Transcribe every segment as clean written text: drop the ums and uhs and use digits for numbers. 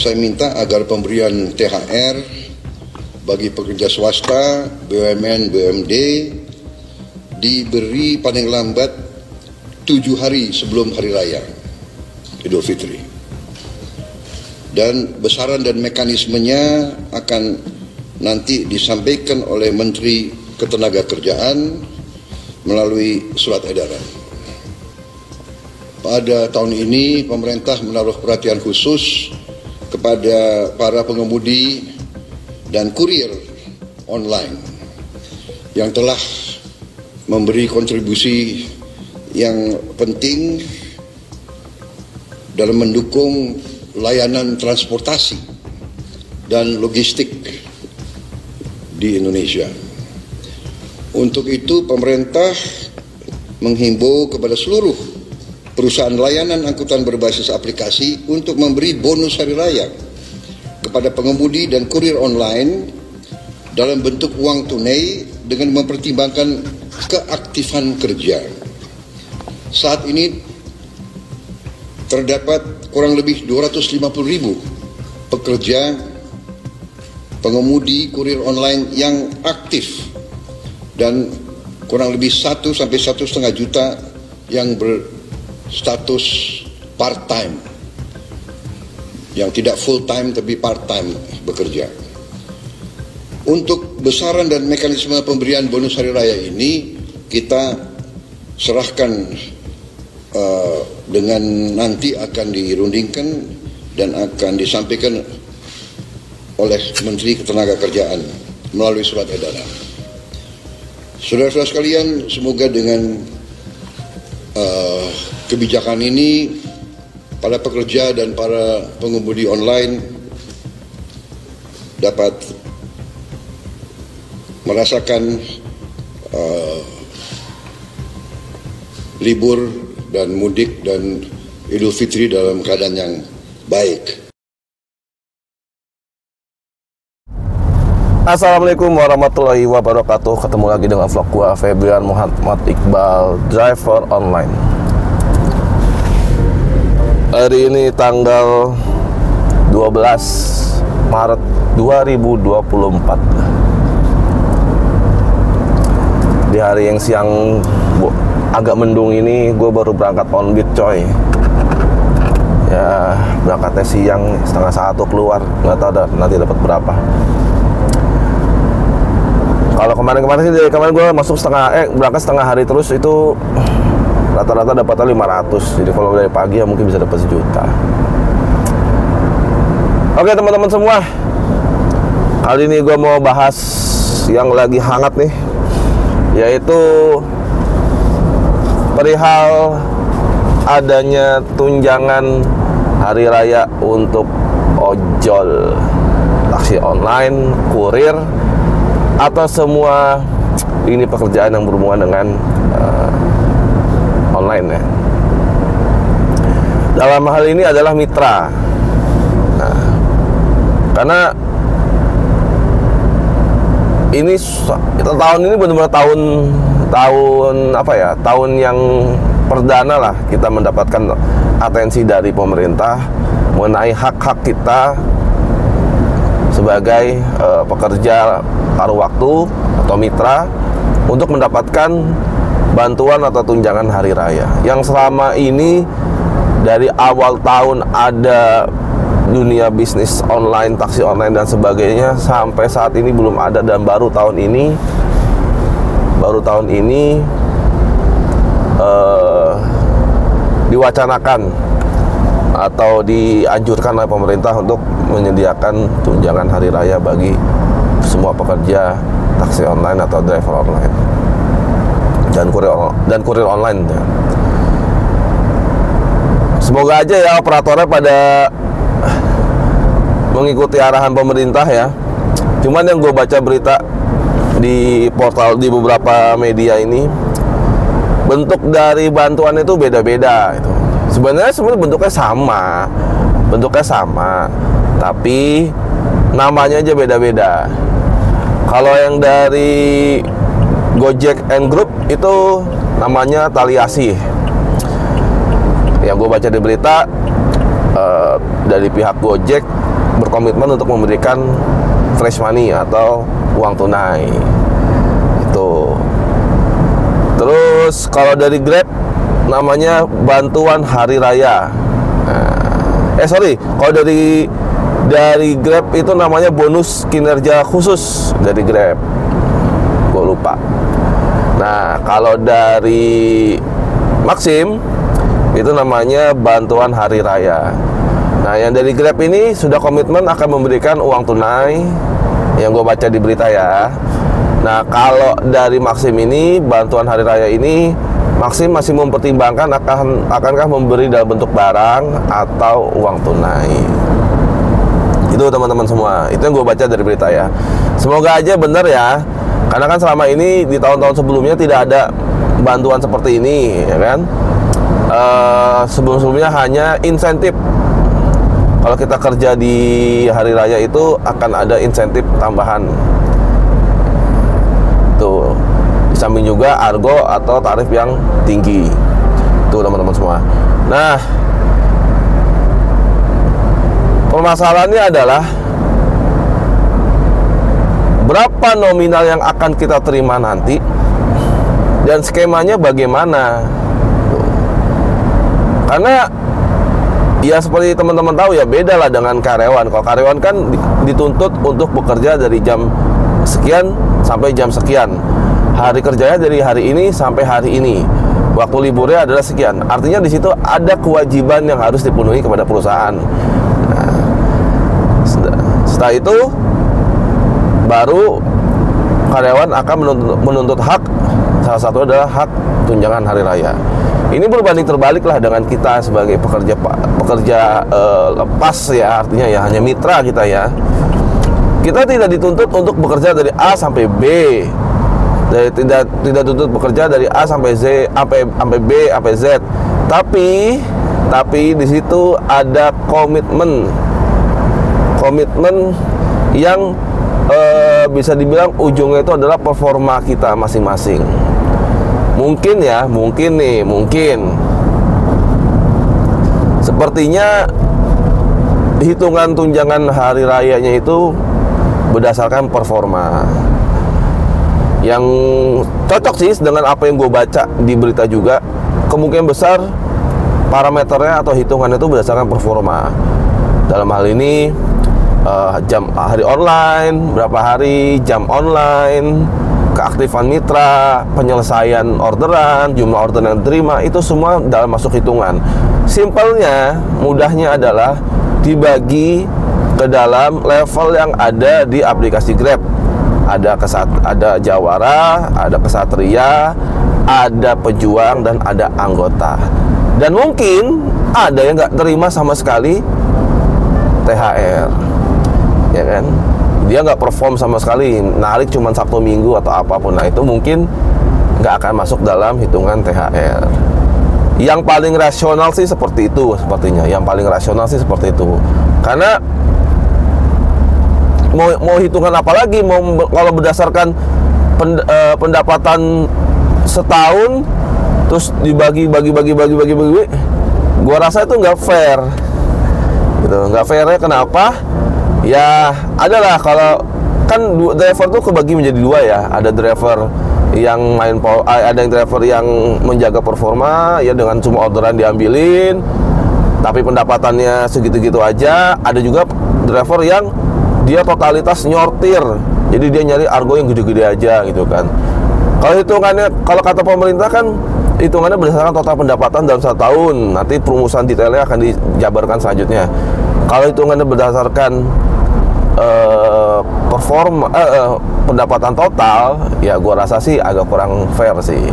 saya minta agar pemberian THR bagi pekerja swasta, BUMN, BUMD diberi paling lambat 7 hari sebelum Hari Raya Idul Fitri. Dan besaran dan mekanismenya akan nanti disampaikan oleh Menteri Ketenagakerjaan melalui surat edaran. Pada tahun ini pemerintah menaruh perhatian khusus kepada para pengemudi dan kurir online yang telah memberi kontribusi yang penting dalam mendukung layanan transportasi dan logistik di Indonesia. Untuk itu pemerintah menghimbau kepada seluruh perusahaan layanan angkutan berbasis aplikasi untuk memberi bonus hari raya kepada pengemudi dan kurir online dalam bentuk uang tunai dengan mempertimbangkan keaktifan kerja. Saat ini terdapat kurang lebih 250.000 pekerja pengemudi kurir online yang aktif dan kurang lebih 1 sampai 1,5 juta yang berstatus part-time, yang tidak full-time tapi part-time bekerja. Untuk besaran dan mekanisme pemberian bonus hari raya ini kita serahkan dengan nanti akan dirundingkan dan akan disampaikan oleh Menteri Ketenagakerjaan melalui surat edaran. Saudara-saudara sekalian, semoga dengan kebijakan ini para pekerja dan para pengemudi online dapat merasakan libur dan mudik dan Idul Fitri dalam keadaan yang baik. Assalamualaikum warahmatullahi wabarakatuh. Ketemu lagi dengan vlog gua Febrian Muhammad Iqbal, driver online. Hari ini tanggal 12 Maret 2024. Di hari yang siang agak mendung ini, gue baru berangkat on beat coy. Ya berangkatnya siang, 12:30 keluar, nggak tahu nanti dapat berapa. Kalau kemarin sih, dari kemarin gue masuk berangkat setengah hari terus, itu rata-rata dapatnya 500. Jadi kalau dari pagi ya mungkin bisa dapat 1 juta. Oke teman-teman semua, kali ini gue mau bahas yang lagi hangat nih, yaitu perihal adanya tunjangan hari raya untuk ojol, taksi online, kurir, atau semua ini pekerjaan yang berhubungan dengan online ya. Dalam hal ini adalah mitra. Nah, karena ini tahun ini benar-benar tahun apa ya, tahun yang perdana lah kita mendapatkan atensi dari pemerintah mengenai hak-hak kita sebagai pekerja paruh waktu atau mitra untuk mendapatkan bantuan atau tunjangan hari raya. Yang selama ini dari awal tahun ada dunia bisnis online, taksi online dan sebagainya, sampai saat ini belum ada, dan baru tahun ini diwacanakan atau dianjurkan oleh pemerintah untuk menyediakan tunjangan hari raya bagi semua pekerja taksi online atau driver online dan kurir online ya. Semoga aja ya operatornya pada mengikuti arahan pemerintah ya. Cuman yang gue baca berita di portal, di beberapa media ini, bentuk dari bantuan itu beda-beda gitu. Sebenarnya bentuknya sama, tapi namanya aja beda-beda. Kalau yang dari Gojek and Group itu namanya taliasi. Yang gue baca di berita dari pihak Gojek berkomitmen untuk memberikan fresh money atau uang tunai. Itu. Terus kalau dari Grab namanya bantuan hari raya. Kalau dari Grab itu namanya bonus kinerja khusus dari Grab. Gue lupa. Nah, kalau dari Maxim itu namanya bantuan hari raya. Nah, yang dari Grab ini sudah komitmen akan memberikan uang tunai, yang gue baca di berita ya. Nah, kalau dari Maxim ini, bantuan hari raya ini, Maxim masih mempertimbangkan akankah memberi dalam bentuk barang atau uang tunai. Itu teman-teman semua, itu yang gue baca dari berita ya. Semoga aja benar ya, karena kan selama ini di tahun-tahun sebelumnya tidak ada bantuan seperti ini, ya kan. Sebelum-sebelumnya hanya insentif. Kalau kita kerja di hari raya itu akan ada insentif tambahan. Tuh, di samping juga argo atau tarif yang tinggi. Tuh teman-teman semua. Nah, permasalahannya adalah berapa nominal yang akan kita terima nanti dan skemanya bagaimana. Tuh. Karena ya seperti teman-teman tahu ya, beda lah dengan karyawan. Kalau karyawan kan dituntut untuk bekerja dari jam sekian sampai jam sekian. Hari kerjanya dari hari ini sampai hari ini. Waktu liburnya adalah sekian. Artinya di situ ada kewajiban yang harus dipenuhi kepada perusahaan. Nah, setelah itu baru karyawan akan menuntut hak. Salah satu adalah hak tunjangan hari raya. Ini berbanding terbalik lah dengan kita sebagai pekerja lepas ya, artinya ya hanya mitra kita ya. Kita tidak dituntut untuk bekerja dari A sampai B. Tidak dituntut bekerja dari A sampai Z, sampai B, sampai Z. Tapi di situ ada komitmen yang bisa dibilang ujungnya itu adalah performa kita masing-masing. Mungkin sepertinya hitungan tunjangan hari rayanya itu berdasarkan performa. Yang cocok sih dengan apa yang gue baca di berita juga, kemungkinan besar parameternya atau hitungannya itu berdasarkan performa. Dalam hal ini jam hari online, berapa hari jam online, keaktifan mitra, penyelesaian orderan, jumlah orderan yang diterima, itu semua dalam masuk hitungan. Simpelnya, mudahnya adalah dibagi ke dalam level yang ada di aplikasi Grab. Ada jawara, ada kesatria, ada pejuang, dan ada anggota. Dan mungkin ada yang nggak terima sama sekali THR, ya kan? Dia nggak perform sama sekali, narik cuma Sabtu Minggu atau apapun. Nah, itu mungkin nggak akan masuk dalam hitungan THR. Yang paling rasional sih seperti itu, sepertinya. Yang paling rasional sih seperti itu. Karena mau hitungan apa lagi? Kalau berdasarkan pendapatan setahun terus dibagi, gua rasa itu nggak fair. Gitu, nggak fairnya kenapa? Ya, adalah kalau kan driver tuh kebagi menjadi dua ya. Ada driver yang ada yang driver yang menjaga performa ya, dengan semua orderan diambilin tapi pendapatannya segitu-gitu aja. Ada juga driver yang dia totalitas nyortir, jadi dia nyari argo yang gede-gede aja gitu kan. Kalau hitungannya, kalau kata pemerintah kan hitungannya berdasarkan total pendapatan dalam 1 tahun. Nanti perumusan detailnya akan dijabarkan selanjutnya. Kalau hitungannya berdasarkan pendapatan total, ya gua rasa sih agak kurang fair sih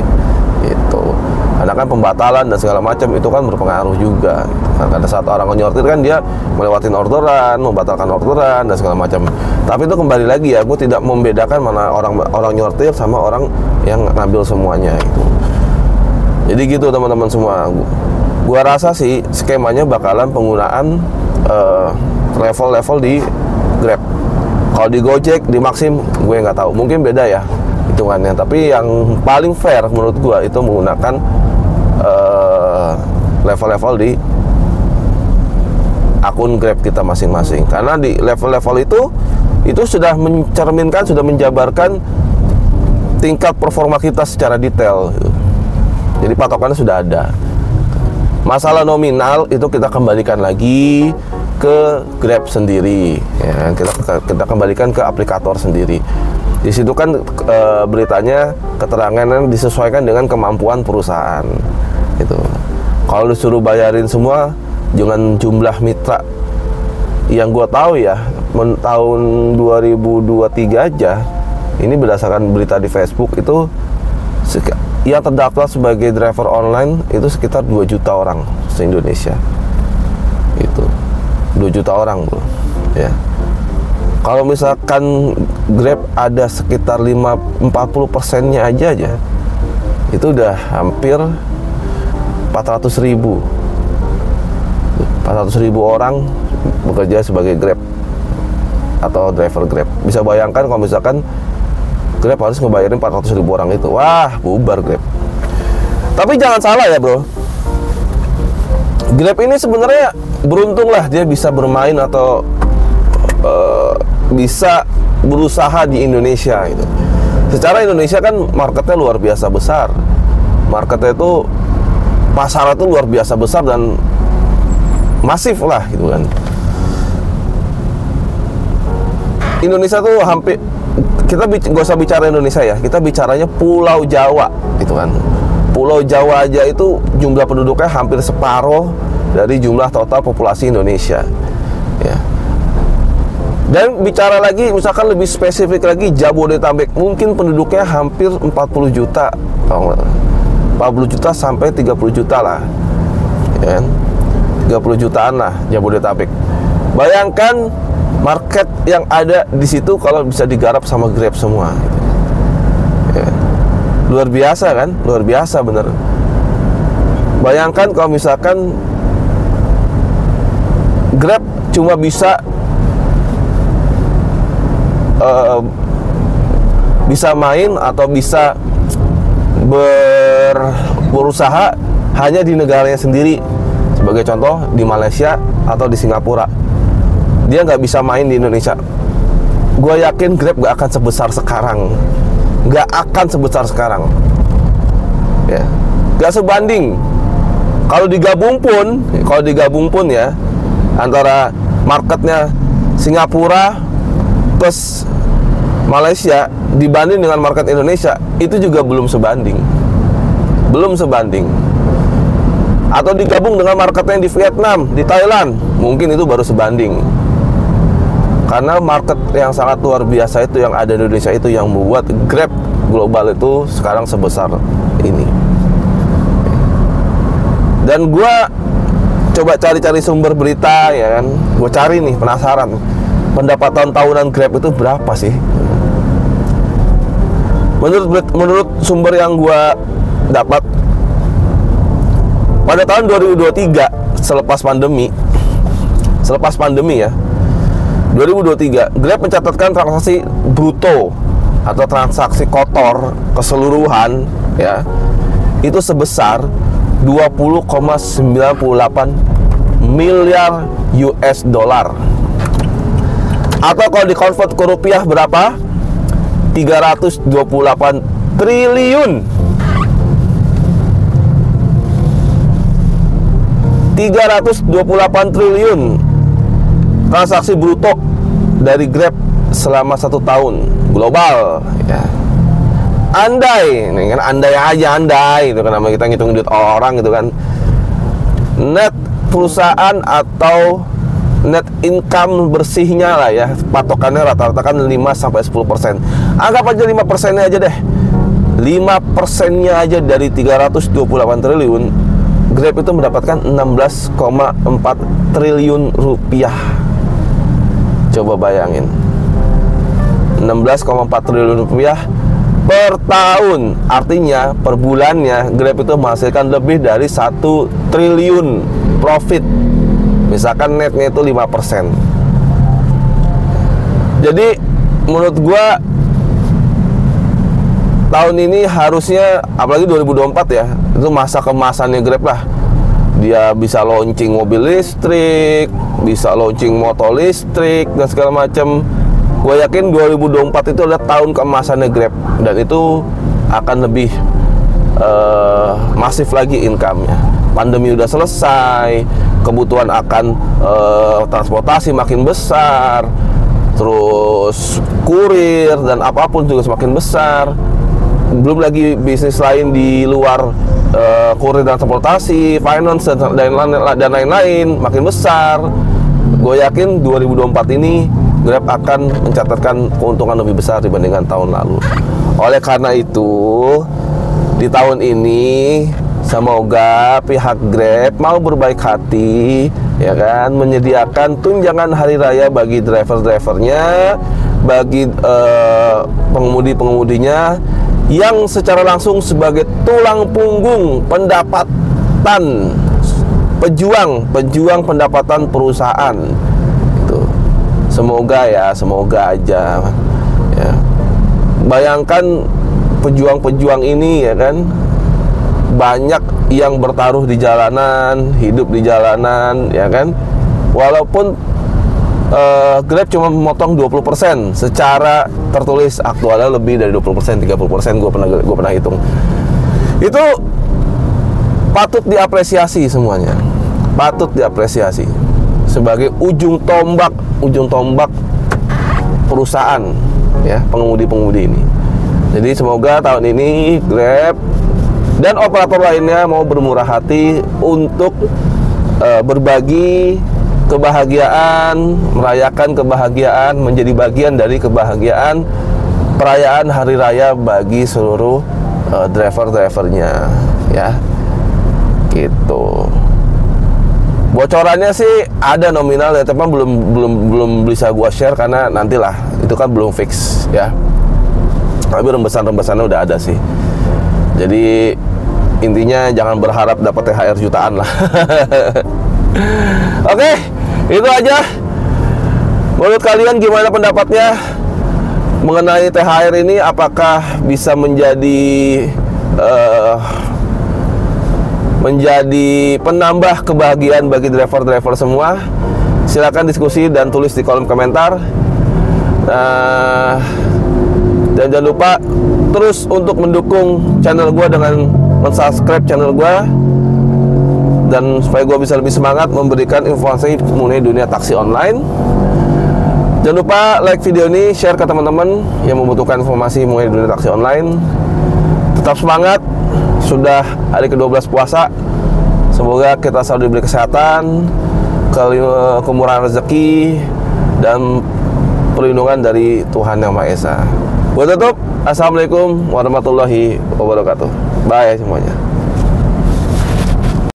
gitu. Karena kan pembatalan dan segala macam itu kan berpengaruh juga gitu. Kan pada saat orang nyortir kan dia melewatin orderan, membatalkan orderan dan segala macam. Tapi itu kembali lagi ya, gue tidak membedakan mana orang nyortir sama orang yang ngambil semuanya itu. Jadi gitu teman-teman semua. Gua rasa sih skemanya bakalan penggunaan level-level di Grab. Kalau di Gojek, di Maxim, gue nggak tahu. Mungkin beda ya hitungannya. Tapi yang paling fair menurut gue itu menggunakan level-level di akun Grab kita masing-masing. Karena di level-level itu sudah mencerminkan, sudah menjabarkan tingkat performa kita secara detail. Jadi patokannya sudah ada. Masalah nominal itu kita kembalikan lagi ke Grab sendiri, ya. Kita kembalikan ke aplikator sendiri. Di situ kan beritanya, keterangannya disesuaikan dengan kemampuan perusahaan. Gitu. Kalau disuruh bayarin semua dengan jumlah mitra yang gue tahu ya, tahun 2023 aja, ini berdasarkan berita di Facebook itu yang terdaftar sebagai driver online itu sekitar 2 juta orang se-Indonesia. Itu 2 juta orang, bro. Ya. Kalau misalkan Grab ada sekitar 40%-nya aja, itu udah hampir 400.000 orang bekerja sebagai Grab atau driver Grab. Bisa bayangkan kalau misalkan Grab harus ngebayarin 400.000 orang itu, wah, bubar Grab. Tapi jangan salah ya, bro. Grab ini sebenarnya beruntung lah dia bisa bermain atau bisa berusaha di Indonesia gitu. Secara Indonesia kan marketnya luar biasa besar. Marketnya itu, pasar itu luar biasa besar dan masif lah gitu kan. Indonesia tuh hampir, kita gak usah bicara Indonesia ya, kita bicaranya Pulau Jawa gitu kan. Pulau Jawa aja itu jumlah penduduknya hampir separuh dari jumlah total populasi Indonesia ya. Dan bicara lagi, misalkan lebih spesifik lagi, Jabodetabek mungkin penduduknya hampir 40 juta 40 juta sampai 30 juta lah ya kan? 30 jutaan lah Jabodetabek. Bayangkan market yang ada di situ kalau bisa digarap sama Grab semua ya. Luar biasa kan? Luar biasa bener. Bayangkan kalau misalkan Grab cuma bisa main atau bisa berusaha hanya di negaranya sendiri. Sebagai contoh di Malaysia atau di Singapura, dia nggak bisa main di Indonesia. Gue yakin Grab nggak akan sebesar sekarang, nggak akan sebesar sekarang, ya, nggak sebanding. Kalau digabung pun ya, antara marketnya Singapura plus Malaysia dibanding dengan market Indonesia, itu juga belum sebanding. Atau digabung dengan marketnya di Vietnam, di Thailand, mungkin itu baru sebanding. Karena market yang sangat luar biasa itu yang ada di Indonesia itu yang membuat Grab global itu sekarang sebesar ini. Dan gue coba cari-cari sumber berita ya kan, gue cari nih, penasaran pendapatan tahunan Grab itu berapa sih. Menurut sumber yang gue dapat, pada tahun 2023 selepas pandemi ya, 2023 Grab mencatatkan transaksi bruto atau transaksi kotor keseluruhan ya, itu sebesar 20,98 miliar US dollar. Atau kalau dikonvert ke rupiah berapa? 328 triliun. 328 triliun transaksi bruto dari Grab selama 1 tahun global ya. Andai, ini kan andai itu kan namanya, kita ngitung duit orang gitu kan. Net perusahaan atau net income bersihnya lah ya, patokannya rata-rata kan 5-10%. Anggap aja 5%-nya aja deh. 5%-nya aja dari 328 triliun, Grab itu mendapatkan 16,4 triliun rupiah. Coba bayangin, 16,4 triliun rupiah per tahun. Artinya per bulannya Grab itu menghasilkan lebih dari 1 triliun profit. Misalkan netnya itu 5%. Jadi menurut gua tahun ini harusnya, apalagi 2024 ya, itu masa kemasannya Grab lah. dia bisa launching mobil listrik, bisa launching motor listrik dan segala macam. Gue yakin 2024 itu adalah tahun keemasannya Grab, dan itu akan lebih masif lagi income-nya. Pandemi udah selesai, kebutuhan akan transportasi makin besar, terus kurir dan apapun juga semakin besar. Belum lagi bisnis lain di luar kurir dan transportasi, finance dan lain-lain makin besar. Gue yakin 2024 ini Grab akan mencatatkan keuntungan lebih besar dibandingkan tahun lalu. Oleh karena itu, di tahun ini semoga pihak Grab mau berbaik hati, ya kan, menyediakan tunjangan hari raya bagi driver-drivernya, bagi pengemudi-pengemudinya, yang secara langsung sebagai tulang punggung pendapatan pejuang pendapatan perusahaan. Itu semoga aja ya. Bayangkan pejuang-pejuang ini, ya kan, banyak yang bertaruh di jalanan, hidup di jalanan, ya kan, walaupun Grab cuma memotong 20%, secara tertulis aktualnya lebih dari 20%, 30%, gue pernah hitung. Itu patut diapresiasi semuanya, patut diapresiasi sebagai ujung tombak perusahaan, ya, pengemudi-pengemudi ini. Jadi semoga tahun ini Grab dan operator lainnya mau bermurah hati untuk berbagi kebahagiaan, merayakan kebahagiaan, menjadi bagian dari kebahagiaan perayaan hari raya bagi seluruh driver-drivernya, ya. Gitu. Bocorannya sih ada nominal ya, tapi belum bisa gua share karena nantilah, itu kan belum fix, ya. Tapi rembesan-rembesannya udah ada sih. Jadi intinya jangan berharap dapat THR jutaan lah. Oke, itu aja. Menurut kalian gimana pendapatnya mengenai THR ini? Apakah bisa menjadi penambah kebahagiaan bagi driver-driver semua? Silakan diskusi dan tulis di kolom komentar. Dan jangan lupa terus untuk mendukung channel gue dengan subscribe channel gue, dan supaya gue bisa lebih semangat memberikan informasi mengenai dunia taksi online. Jangan lupa like video ini, share ke teman-teman yang membutuhkan informasi mengenai dunia taksi online. Tetap semangat, sudah hari ke-12 puasa. Semoga kita selalu diberi kesehatan, kemurahan rezeki, dan perlindungan dari Tuhan Yang Maha Esa. Gue tutup. Assalamualaikum warahmatullahi wabarakatuh. Bye semuanya.